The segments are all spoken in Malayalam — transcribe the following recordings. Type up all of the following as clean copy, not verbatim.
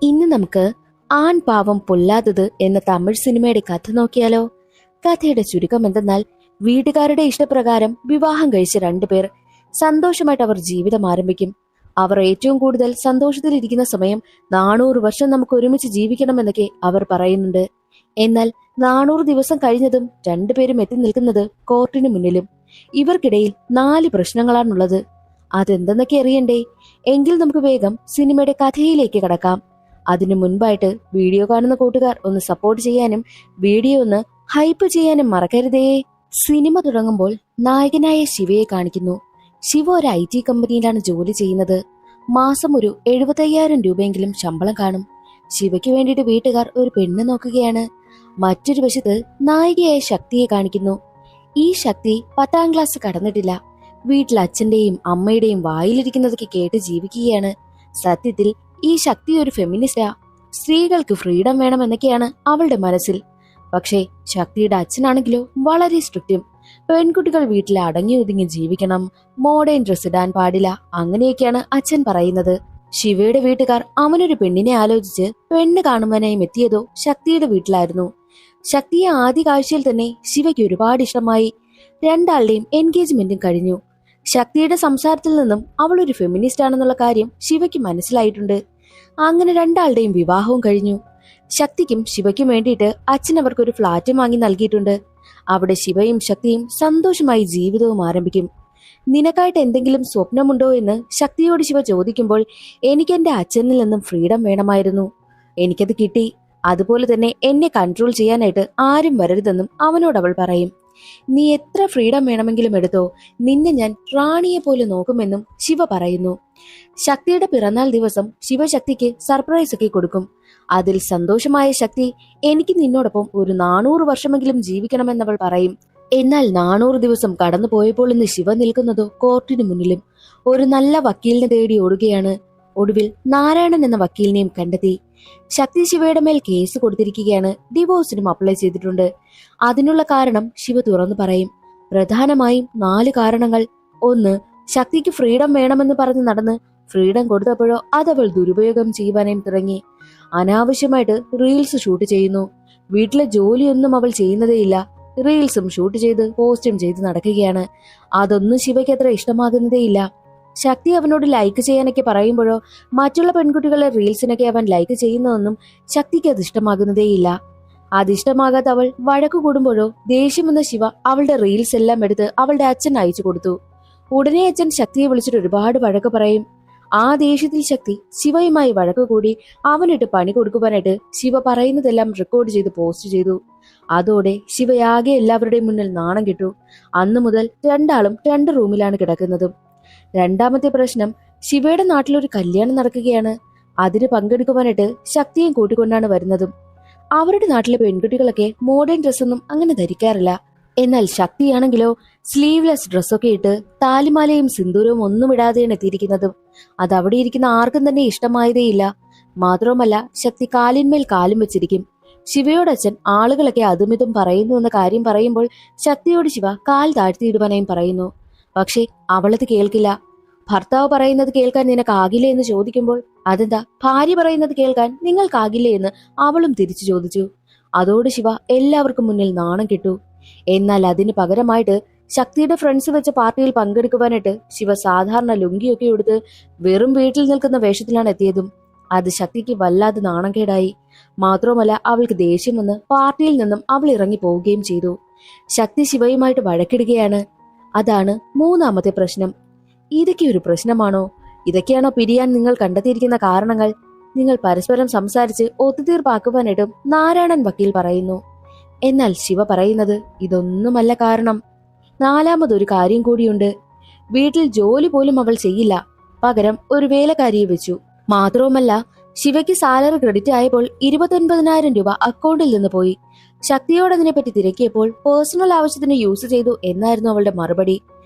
ഇന്ന് നമുക്ക് ആൺ പാവം പൊല്ലാത്തത് എന്ന തമിഴ് സിനിമയുടെ കഥ നോക്കിയാലോ? കഥയുടെ ചുരുക്കം എന്തെന്നാൽ, വീട്ടുകാരുടെ ഇഷ്ടപ്രകാരം വിവാഹം കഴിച്ച രണ്ടുപേർ സന്തോഷമായിട്ട് അവർ ജീവിതം ആരംഭിക്കും. അവർ ഏറ്റവും കൂടുതൽ സന്തോഷത്തിലിരിക്കുന്ന സമയം 400 വർഷം നമുക്ക് ഒരുമിച്ച് ജീവിക്കണമെന്നൊക്കെ അവർ പറയുന്നുണ്ട്. എന്നാൽ 400 ദിവസം കഴിഞ്ഞതും രണ്ടുപേരും എത്തി നിൽക്കുന്നത് കോർട്ടിന് മുന്നിലും. ഇവർക്കിടയിൽ 4 പ്രശ്നങ്ങളാണുള്ളത്. അതെന്തെന്നൊക്കെ അറിയണ്ടേ? എങ്കിൽ നമുക്ക് വേഗം സിനിമയുടെ കഥയിലേക്ക് കടക്കാം. അതിനു മുൻപായിട്ട് വീഡിയോ കാണുന്ന കൂട്ടുകാർ ഒന്ന് സപ്പോർട്ട് ചെയ്യാനും വീഡിയോ ഒന്ന് ഹൈപ്പ് ചെയ്യാനും മറക്കരുതേ. സിനിമ തുടങ്ങുമ്പോൾ നായകനായ ശിവയെ കാണിക്കുന്നു. ശിവ ഒരു IT കമ്പനിയിലാണ് ജോലി ചെയ്യുന്നത്. മാസം ഒരു 75,000 രൂപയെങ്കിലും ശമ്പളം കാണും. ശിവയ്ക്ക് വേണ്ടിയിട്ട് വീട്ടുകാർ ഒരു പെണ്ണ് നോക്കുകയാണ്. മറ്റൊരു വശത്ത് നായികയായ ശക്തിയെ കാണിക്കുന്നു. ഈ ശക്തി 10ാം ക്ലാസ് കടന്നിട്ടില്ല. വീട്ടിൽ അച്ഛന്റെയും അമ്മയുടെയും വായിലിരിക്കുന്നതൊക്കെ കേട്ട് ജീവിക്കുകയാണ്. സത്യത്തിൽ ഈ ശക്തി ഒരു ഫെമിനിസ്റ്റാ. സ്ത്രീകൾക്ക് ഫ്രീഡം വേണമെന്നൊക്കെയാണ് അവളുടെ മനസ്സിൽ. പക്ഷേ ശക്തിയുടെ അച്ഛനാണെങ്കിലോ വളരെ സ്ട്രിക്റ്റും. പെൺകുട്ടികൾ വീട്ടിൽ അടങ്ങി ഒതുങ്ങി ജീവിക്കണം, മോഡേൺ ഡ്രസ് ഇടാൻ പാടില്ല, അങ്ങനെയൊക്കെയാണ് അച്ഛൻ പറയുന്നത്. ശിവയുടെ വീട്ടുകാർ അവനൊരു പെണ്ണിനെ ആലോചിച്ച് പെണ്ണ് കാണുവാനായും എത്തിയതോ ശക്തിയുടെ വീട്ടിലായിരുന്നു. ശക്തിയെ ആദ്യ കാഴ്ചയിൽ തന്നെ ശിവയ്ക്ക് ഒരുപാട് ഇഷ്ടമായി. രണ്ടാളുടെയും എൻഗേജ്മെന്റും കഴിഞ്ഞു. ശക്തിയുടെ സംസാരത്തിൽ നിന്നും അവൾ ഒരു ഫെമിനിസ്റ്റ് ആണെന്നുള്ള കാര്യം ശിവയ്ക്ക് മനസ്സിലായിട്ടുണ്ട്. അങ്ങനെ രണ്ടാളുടെയും വിവാഹവും കഴിഞ്ഞു. ശക്തിക്കും ശിവയ്ക്കും വേണ്ടിയിട്ട് അച്ഛൻ അവർക്കൊരു ഫ്ലാറ്റ് വാങ്ങി നൽകിയിട്ടുണ്ട്. അവിടെ ശിവയും ശക്തിയും സന്തോഷമായി ജീവിതവും ആരംഭിക്കും. നിനക്കായിട്ട് എന്തെങ്കിലും സ്വപ്നമുണ്ടോ എന്ന് ശക്തിയോട് ശിവ ചോദിക്കുമ്പോൾ, എനിക്ക് എന്റെ അച്ഛനിൽ നിന്നും ഫ്രീഡം വേണമായിരുന്നു, എനിക്കത് കിട്ടി. അതുപോലെ തന്നെ എന്നെ കൺട്രോൾ ചെയ്യാനായിട്ട് ആരും വരരുതെന്നും അവനോട് അവൾ പറയും. നീ എത്ര ഫ്രീഡം വേണമെങ്കിലും എടുത്തോ, നിന്നെ ഞാൻ റാണിയെ പോലെ നോക്കുമെന്നും ശിവ പറയുന്നു. ശക്തിയുടെ പിറന്നാൾ ദിവസം ശിവശക്തിക്ക് സർപ്രൈസ് ഒക്കെ കൊടുക്കും. അതിൽ സന്തോഷമായ ശക്തി, എനിക്ക് നിന്നോടൊപ്പം ഒരു 400 വർഷമെങ്കിലും ജീവിക്കണമെന്നവൾ പറയും. എന്നാൽ 400 ദിവസം കടന്നു പോയപ്പോൾ ഇന്ന് ശിവ നിൽക്കുന്നതോ കോർട്ടിന് മുന്നിലും. ഒരു നല്ല വക്കീലിനെ തേടി ഓടുകയാണ്. ഒടുവിൽ നാരായണൻ എന്ന വക്കീലിനെയും കണ്ടെത്തി. ശക്തി ശിവയുടെ മേൽ കേസ് കൊടുത്തിരിക്കുകയാണ്. ഡിവോഴ്സിനും അപ്ലൈ ചെയ്തിട്ടുണ്ട്. അതിനുള്ള കാരണം ശിവ തുറന്നു പറയും. പ്രധാനമായും 4 കാരണങ്ങൾ. 1, ശക്തിക്ക് ഫ്രീഡം വേണമെന്ന് പറഞ്ഞ് നടന്ന് ഫ്രീഡം കൊടുത്തപ്പോഴോ അതവൾ ദുരുപയോഗം ചെയ്യുവാനും തുടങ്ങി. അനാവശ്യമായിട്ട് റീൽസ് ഷൂട്ട് ചെയ്യുന്നു. വീട്ടിലെ ജോലിയൊന്നും അവൾ ചെയ്യുന്നതേയില്ല. റീൽസും ഷൂട്ട് ചെയ്ത് പോസ്റ്റും ചെയ്ത് നടക്കുകയാണ്. അതൊന്നും ശിവയ്ക്ക് അത്ര ഇഷ്ടമാകുന്നതേയില്ല. ശക്തി അവനോട് ലൈക്ക് ചെയ്യാനൊക്കെ പറയുമ്പോഴോ മറ്റുള്ള പെൺകുട്ടികളെ റീൽസിനൊക്കെ അവൻ ലൈക്ക് ചെയ്യുന്നതൊന്നും ശക്തിക്ക് അത് ഇഷ്ടമാകുന്നതേയില്ല. അതിഷ്ടമാകാത്ത അവൾ വഴക്കു കൂടുമ്പോഴോ ദേഷ്യം വന്ന ശിവ അവളുടെ റീൽസ് എല്ലാം എടുത്ത് അവളുടെ അച്ഛൻ അയച്ചു കൊടുത്തു. ഉടനെ അച്ഛൻ ശക്തിയെ വിളിച്ചിട്ട് ഒരുപാട് വഴക്ക് പറയും. ആ ദേഷ്യത്തിൽ ശക്തി ശിവയുമായി വഴക്ക് കൂടി അവനിട്ട് പണി കൊടുക്കുവാനായിട്ട് ശിവ പറയുന്നതെല്ലാം റെക്കോർഡ് ചെയ്ത് പോസ്റ്റ് ചെയ്തു. അതോടെ ശിവയാകെ എല്ലാവരുടെയും മുന്നിൽ നാണം കിട്ടു. അന്നു മുതൽ രണ്ടാളും 2 റൂമിലാണ് കിടക്കുന്നതും. രണ്ടാമത്തെ പ്രശ്നം, ശിവയുടെ നാട്ടിലൊരു കല്യാണം നടക്കുകയാണ്. അതിന് പങ്കെടുക്കുവാനായിട്ട് ശക്തിയും കൂട്ടിക്കൊണ്ടാണ് വരുന്നതും. അവരുടെ നാട്ടിലെ പെൺകുട്ടികളൊക്കെ മോഡേൺ ഡ്രസ്സൊന്നും അങ്ങനെ ധരിക്കാറില്ല. എന്നാൽ ശക്തിയാണെങ്കിലോ സ്ലീവ്ലെസ് ഡ്രസ്സൊക്കെ ഇട്ട് താലിമാലയും സിന്ദൂരവും ഒന്നും ഇടാതെയാണ് എത്തിയിരിക്കുന്നതും. അത് അവിടെ ഇരിക്കുന്ന ആർക്കും തന്നെ ഇഷ്ടമായതേയില്ല. മാത്രവുമല്ല ശക്തി കാലിന്മേൽ കാലും വെച്ചിരിക്കും. ശിവയോടച്ഛൻ ആളുകളൊക്കെ അതുമിതും പറയുന്നു എന്ന കാര്യം പറയുമ്പോൾ ശക്തിയോട് ശിവ കാൽ താഴ്ത്തിയിടുവാനായും പറയുന്നു. പക്ഷേ അവളത് കേൾക്കില്ല. ഭർത്താവ് പറയുന്നത് കേൾക്കാൻ നിനക്കാകില്ലേ എന്ന് ചോദിക്കുമ്പോൾ, അതെന്താ ഭാര്യ പറയുന്നത് കേൾക്കാൻ നിങ്ങൾക്കാകില്ലേ എന്ന് അവളും തിരിച്ചു ചോദിച്ചു. അതോട് ശിവ എല്ലാവർക്കും മുന്നിൽ നാണം കിട്ടു. എന്നാൽ അതിന് പകരമായിട്ട് ശക്തിയുടെ ഫ്രണ്ട്സ് വെച്ച പാർട്ടിയിൽ പങ്കെടുക്കുവാനായിട്ട് ശിവ സാധാരണ ലുങ്കിയൊക്കെ എടുത്ത് വെറും വീട്ടിൽ നിൽക്കുന്ന വേഷത്തിലാണ് എത്തിയതും. അത് ശക്തിക്ക് വല്ലാതെ നാണംകേടായി. മാത്രമല്ല അവൾക്ക് ദേഷ്യം വന്ന് പാർട്ടിയിൽ നിന്നും അവൾ ഇറങ്ങി പോവുകയും ചെയ്തു. ശക്തി ശിവയുമായിട്ട് വഴക്കിടുകയാണ്. അതാണ് 3ാമത്തെ പ്രശ്നം. ഇതൊക്കെ ഒരു പ്രശ്നമാണോ? ഇതൊക്കെയാണോ പിരിയാൻ നിങ്ങൾ കണ്ടെത്തിയിരിക്കുന്ന കാരണങ്ങൾ? നിങ്ങൾ പരസ്പരം സംസാരിച്ച് ഒത്തുതീർപ്പാക്കുവാനായിട്ടും നാരായണൻ വക്കീൽ പറയുന്നു. എന്നാൽ ശിവ പറയുന്നത് ഇതൊന്നുമല്ല കാരണം. 4ാമതൊരു കാര്യം കൂടിയുണ്ട്. വീട്ടിൽ ജോലി പോലും അവൾ ചെയ്യില്ല. പകരം ഒരു വേലക്കാരിയെ വെച്ചു. മാത്രവുമല്ല ശിവയ്ക്ക് സാലറി ക്രെഡിറ്റ് ആയപ്പോൾ 29,000 രൂപ അക്കൗണ്ടിൽ നിന്ന് പോയി. ശക്തിയോട് അതിനെപ്പറ്റി തിരക്കിയപ്പോൾ പേഴ്സണൽ ആവശ്യത്തിന് യൂസ് ചെയ്തു എന്നായിരുന്നു അവളുടെ മറുപടി.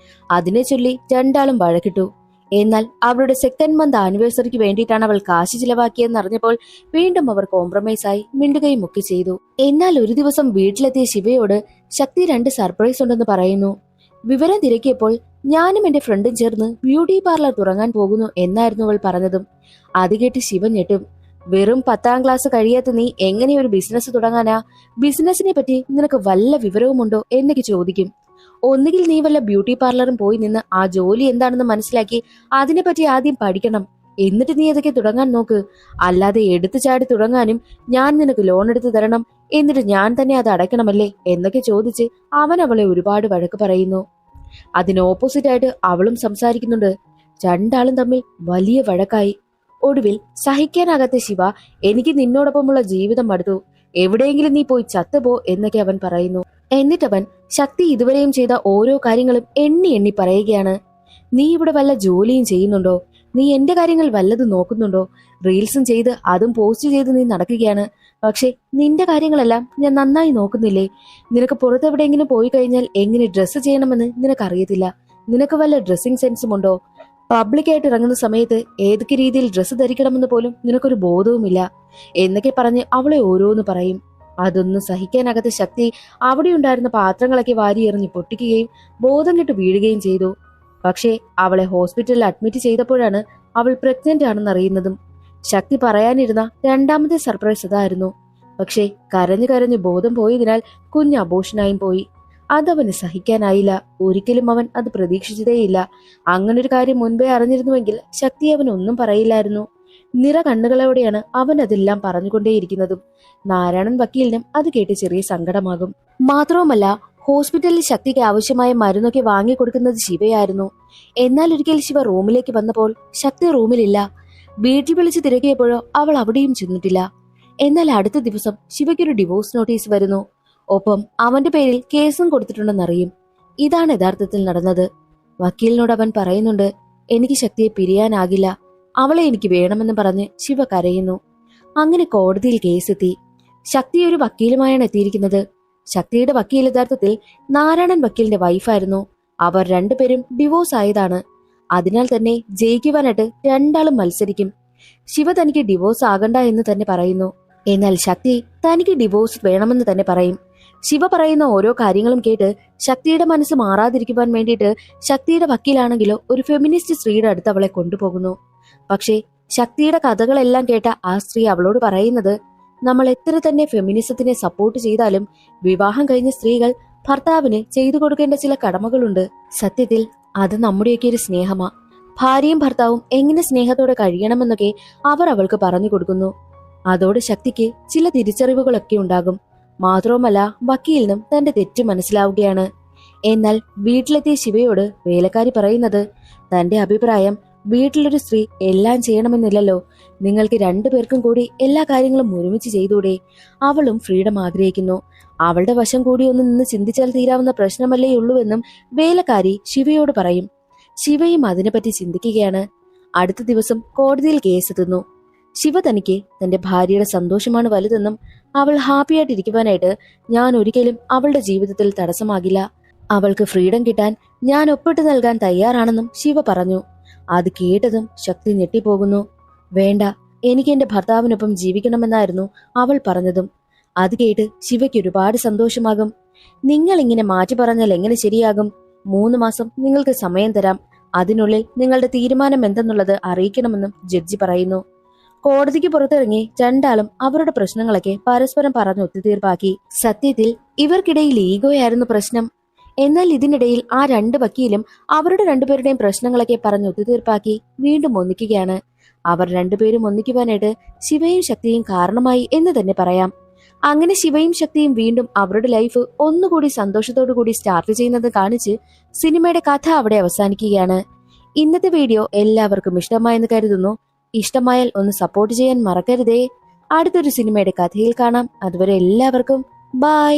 അതിനെ ചൊല്ലി രണ്ടാളും വഴക്കിട്ടു. എന്നാൽ അവളുടെ 2nd മന്ത് ആനിവേഴ്സറിക്ക് വേണ്ടിയിട്ടാണ് അവൾ കാശ് ചിലവാക്കിയെന്ന് അറിഞ്ഞപ്പോൾ വീണ്ടും അവർ കോംപ്രമൈസായി മിണ്ടുകയും ഒക്കെ ചെയ്തു. എന്നാൽ ഒരു ദിവസം വീട്ടിലെത്തിയ ശിവയോട് ശക്തി 2 സർപ്രൈസ് ഉണ്ടെന്ന് പറയുന്നു. വിവരം തിരക്കിയപ്പോൾ ഞാനും എന്റെ ഫ്രണ്ടും ചേർന്ന് ബ്യൂട്ടി പാർലർ തുടങ്ങാൻ പോകുന്നു എന്നായിരുന്നു അവൾ പറഞ്ഞതും. അത് കേട്ട് ശിവൻ ഞെട്ടും. വെറും 10ാം ക്ലാസ് കഴിയാത്ത നീ എങ്ങനെ ഒരു ബിസിനസ് തുടങ്ങാനാ? ബിസിനസിനെ പറ്റി നിനക്ക് വല്ല വിവരവുമുണ്ടോ എന്നൊക്കെ ചോദിക്കും. ഒന്നുകിൽ നീ വല്ല ബ്യൂട്ടി പാർലറും പോയി നിന്ന് ആ ജോലി എന്താണെന്ന് മനസ്സിലാക്കി അതിനെപ്പറ്റി ആദ്യം പഠിക്കണം. എന്നിട്ട് നീ അതൊക്കെ തുടങ്ങാൻ നോക്ക്. അല്ലാതെ എടുത്തു ചാടി തുടങ്ങാനും ഞാൻ നിനക്ക് ലോൺ എടുത്ത് തരണം, എന്നിട്ട് ഞാൻ തന്നെ അത് അടയ്ക്കണമല്ലേ എന്നൊക്കെ ചോദിച്ച് അവൻ അവളെ ഒരുപാട് വഴക്ക് പറയുന്നു. അതിന് ഓപ്പോസിറ്റായിട്ട് അവളും സംസാരിക്കുന്നുണ്ട്. രണ്ടാളും തമ്മിൽ വലിയ വഴക്കായി. ഒടുവിൽ സഹിക്കാനാകാത്ത ശിവ, എനിക്ക് നിന്നോടൊപ്പമുള്ള ജീവിതം മടുത്തു, എവിടെയെങ്കിലും നീ പോയി ചത്തുപോ എന്നൊക്കെ അവൻ പറയുന്നു. എന്നിട്ടവൻ ശക്തി ഇതുവരെയും ചെയ്ത ഓരോ കാര്യങ്ങളും എണ്ണി എണ്ണി പറയുകയാണ്. നീ ഇവിടെ വല്ല ജോലിയും ചെയ്യുന്നുണ്ടോ? നീ എന്റെ കാര്യങ്ങൾ വല്ലതും നോക്കുന്നുണ്ടോ? റീൽസും ചെയ്ത് അതും പോസ്റ്റ് ചെയ്ത് നീ നടക്കുകയാണ്. പക്ഷെ നിന്റെ കാര്യങ്ങളെല്ലാം ഞാൻ നന്നായി നോക്കുന്നില്ലേ? നിനക്ക് പുറത്തെവിടെയെങ്കിലും പോയി കഴിഞ്ഞാൽ എങ്ങനെ ഡ്രസ്സ് ചെയ്യണമെന്ന് നിനക്കറിയത്തില്ല. നിനക്ക് വല്ല ഡ്രസ്സിംഗ് സെൻസും ഉണ്ടോ? പബ്ലിക്കായിട്ട് ഇറങ്ങുന്ന സമയത്ത് ഏതൊക്കെ രീതിയിൽ ഡ്രസ്സ് ധരിക്കണമെന്ന് പോലും നിനക്കൊരു ബോധവുമില്ല എന്നൊക്കെ പറഞ്ഞ് അവളെ ഓരോന്ന് പറയും. അതൊന്നും സഹിക്കാനാകാത്ത ശക്തി അവിടെ ഉണ്ടായിരുന്ന പാത്രങ്ങളൊക്കെ വാരിയെറിഞ്ഞ് പൊട്ടിക്കുകയും ബോധം കെട്ട് വീഴുകയും ചെയ്തു. പക്ഷേ അവളെ ഹോസ്പിറ്റലിൽ അഡ്മിറ്റ് ചെയ്തപ്പോഴാണ് അവൾ പ്രഗ്നന്റ് ആണെന്ന് അറിയുന്നതും. ശക്തി പറയാനിരുന്ന രണ്ടാമത്തെ സർപ്രൈസ് അതായിരുന്നു. പക്ഷേ കരഞ്ഞു കരഞ്ഞു ബോധം പോയതിനാൽ കുഞ്ഞ് അബോഷനായും പോയി. അതവന് സഹിക്കാനായില്ല. ഒരിക്കലും അവൻ അത് പ്രതീക്ഷിച്ചതേയില്ല. അങ്ങനൊരു കാര്യം മുൻപേ അറിഞ്ഞിരുന്നുവെങ്കിൽ ശക്തി അവൻ ഒന്നും പറയില്ലായിരുന്നു. നിറ കണ്ണുകളോടെയാണ് അവൻ അതെല്ലാം പറഞ്ഞുകൊണ്ടേയിരിക്കുന്നതും. നാരായണൻ വക്കീലിനും അത് കേട്ട് ചെറിയ സങ്കടമാകും. മാത്രവുമല്ല, ഹോസ്പിറ്റലിൽ ശക്തിക്ക് ആവശ്യമായ മരുന്നൊക്കെ വാങ്ങിക്കൊടുക്കുന്നത് ശിവയായിരുന്നു. എന്നാൽ ഒരിക്കൽ ശിവ റൂമിലേക്ക് വന്നപ്പോൾ ശക്തി റൂമിലില്ല. വീട്ടിൽ വിളിച്ച് തിരക്കിയപ്പോഴോ അവൾ അവിടെയും ചെന്നിട്ടില്ല. എന്നാൽ അടുത്ത ദിവസം ശിവയ്ക്കൊരു ഡിവോഴ്സ് നോട്ടീസ് വരുന്നു. ഒപ്പം അവന്റെ പേരിൽ കേസും കൊടുത്തിട്ടുണ്ടെന്നറിയും. ഇതാണ് യഥാർത്ഥത്തിൽ നടന്നത്. വക്കീലിനോട് അവൻ പറയുന്നുണ്ട്, എനിക്ക് ശക്തിയെ പിരിയാനാകില്ല, അവളെ എനിക്ക് വേണമെന്ന് പറഞ്ഞ് ശിവ കരയുന്നു. അങ്ങനെ കോടതിയിൽ കേസെത്തി. ശക്തി ഒരു വക്കീലുമായാണ് എത്തിയിരിക്കുന്നത്. ശക്തിയുടെ വക്കീൽ യഥാർത്ഥത്തിൽ നാരായണൻ വക്കീലിന്റെ വൈഫായിരുന്നു. അവർ രണ്ടുപേരും ഡിവോഴ്സ് ആയതാണ്. അതിനാൽ തന്നെ ജയിക്കുവാനായിട്ട് രണ്ടാളും മത്സരിക്കും. ശിവ തനിക്ക് ഡിവോഴ്സ് ആകണ്ട എന്ന് തന്നെ പറയുന്നു. എന്നാൽ ശക്തി തനിക്ക് ഡിവോഴ്സ് വേണമെന്ന് തന്നെ പറയും. ശിവ പറയുന്ന ഓരോ കാര്യങ്ങളും കേട്ട് ശക്തിയുടെ മനസ്സ് മാറാതിരിക്കുവാൻ വേണ്ടിയിട്ട് ശക്തിയുടെ വക്കീലാണെങ്കിലോ ഒരു ഫെമിനിസ്റ്റ് സ്ത്രീയുടെ അടുത്ത് അവളെ കൊണ്ടുപോകുന്നു. പക്ഷേ ശക്തിയുടെ കഥകളെല്ലാം കേട്ട ആ സ്ത്രീ അവളോട് പറയുന്നത്, നമ്മൾ എത്ര തന്നെ ഫെമിനിസത്തിനെ സപ്പോർട്ട് ചെയ്താലും വിവാഹം കഴിഞ്ഞ സ്ത്രീകൾ ഭർത്താവിന് ചെയ്തു കൊടുക്കേണ്ട ചില കടമകളുണ്ട്. സത്യത്തിൽ അത് നമ്മുടെയൊക്കെ ഒരു സ്നേഹമാ. ഭാര്യയും ഭർത്താവും എങ്ങനെ സ്നേഹത്തോടെ കഴിയണമെന്നൊക്കെ അവർ അവൾക്ക് പറഞ്ഞു കൊടുക്കുന്നു. അതോടെ ശക്തിക്ക് ചില തിരിച്ചറിവുകളൊക്കെ ഉണ്ടാകും. മാത്രവുമല്ല, വക്കീലിനും തന്റെ തെറ്റ് മനസ്സിലാവുകയാണ്. എന്നാൽ വീട്ടിലെത്തിയ ശിവയോട് വേലക്കാരി പറയുന്നത്, തന്റെ അഭിപ്രായം വീട്ടിലൊരു സ്ത്രീ എല്ലാം ചെയ്യണമെന്നില്ലല്ലോ, നിങ്ങൾക്ക് രണ്ടുപേർക്കും കൂടി എല്ലാ കാര്യങ്ങളും ഒരുമിച്ച് ചെയ്തൂടെ? അവളും ഫ്രീഡം ആഗ്രഹിക്കുന്നു. അവളുടെ വശം കൂടി ഒന്ന് നിന്ന് ചിന്തിച്ചാൽ തീരാവുന്ന പ്രശ്നമല്ലേ ഉള്ളൂവെന്നും വേലക്കാരി ശിവയോട് പറയും. ശിവയും അതിനെപ്പറ്റി ചിന്തിക്കുകയാണ്. അടുത്ത ദിവസം കോടതിയിൽ കേസെത്തുന്നു. ശിവ തനിക്ക് തന്റെ ഭാര്യയുടെ സന്തോഷമാണ് വലുതെന്നും അവൾ ഹാപ്പിയായിട്ടിരിക്കുവാനായിട്ട് ഞാൻ ഒരിക്കലും അവളുടെ ജീവിതത്തിൽ തടസ്സമാകില്ല, അവൾക്ക് ഫ്രീഡം കിട്ടാൻ ഞാൻ ഒപ്പിട്ട് നൽകാൻ തയ്യാറാണെന്നും ശിവ പറഞ്ഞു. അത് കേട്ടതും ശക്തി ഞെട്ടിപ്പോകുന്നു. വേണ്ട, എനിക്ക് എന്റെ ഭർത്താവിനൊപ്പം ജീവിക്കണമെന്നായിരുന്നു അവൾ പറഞ്ഞതും. അത് കേട്ട് ശിവയ്ക്ക് ഒരുപാട് സന്തോഷമാകും. നിങ്ങൾ ഇങ്ങനെ മാറ്റി പറഞ്ഞാൽ എങ്ങനെ ശരിയാകും? 3 മാസം നിങ്ങൾക്ക് സമയം തരാം. അതിനുള്ളിൽ നിങ്ങളുടെ തീരുമാനം എന്തെന്നുള്ളത് അറിയിക്കണമെന്നും ജഡ്ജി പറയുന്നു. കോടതിക്ക് പുറത്തിറങ്ങി രണ്ടാളും അവരുടെ പ്രശ്നങ്ങളൊക്കെ പരസ്പരം പറഞ്ഞു ഒത്തുതീർപ്പാക്കി. സത്യത്തിൽ ഇവർക്കിടയിൽ ഈഗോയായിരുന്നു പ്രശ്നം. എന്നാൽ ഇതിനിടയിൽ ആ 2 വക്കീലും അവരുടെ രണ്ടുപേരുടെയും പ്രശ്നങ്ങളൊക്കെ പറഞ്ഞു ഒത്തുതീർപ്പാക്കി വീണ്ടും ഒന്നിക്കുകയാണ്. അവർ രണ്ടുപേരും ഒന്നിക്കുവാനായിട്ട് ശിവയും ശക്തിയും കാരണമായി എന്ന് തന്നെ പറയാം. അങ്ങനെ ശിവയും ശക്തിയും വീണ്ടും അവരുടെ ലൈഫ് ഒന്നുകൂടി സന്തോഷത്തോടു കൂടി സ്റ്റാർട്ട് ചെയ്യുന്നത് കാണിച്ച് സിനിമയുടെ കഥ അവിടെ അവസാനിക്കുകയാണ്. ഇന്നത്തെ വീഡിയോ എല്ലാവർക്കും ഇഷ്ടമായെന്ന് കരുതുന്നു. ഇഷ്ടമായാൽ ഒന്ന് സപ്പോർട്ട് ചെയ്യാൻ മറക്കരുതേ. അടുത്തൊരു സിനിമയുടെ കഥയിൽ കാണാം. അതുവരെ എല്ലാവർക്കും ബൈ.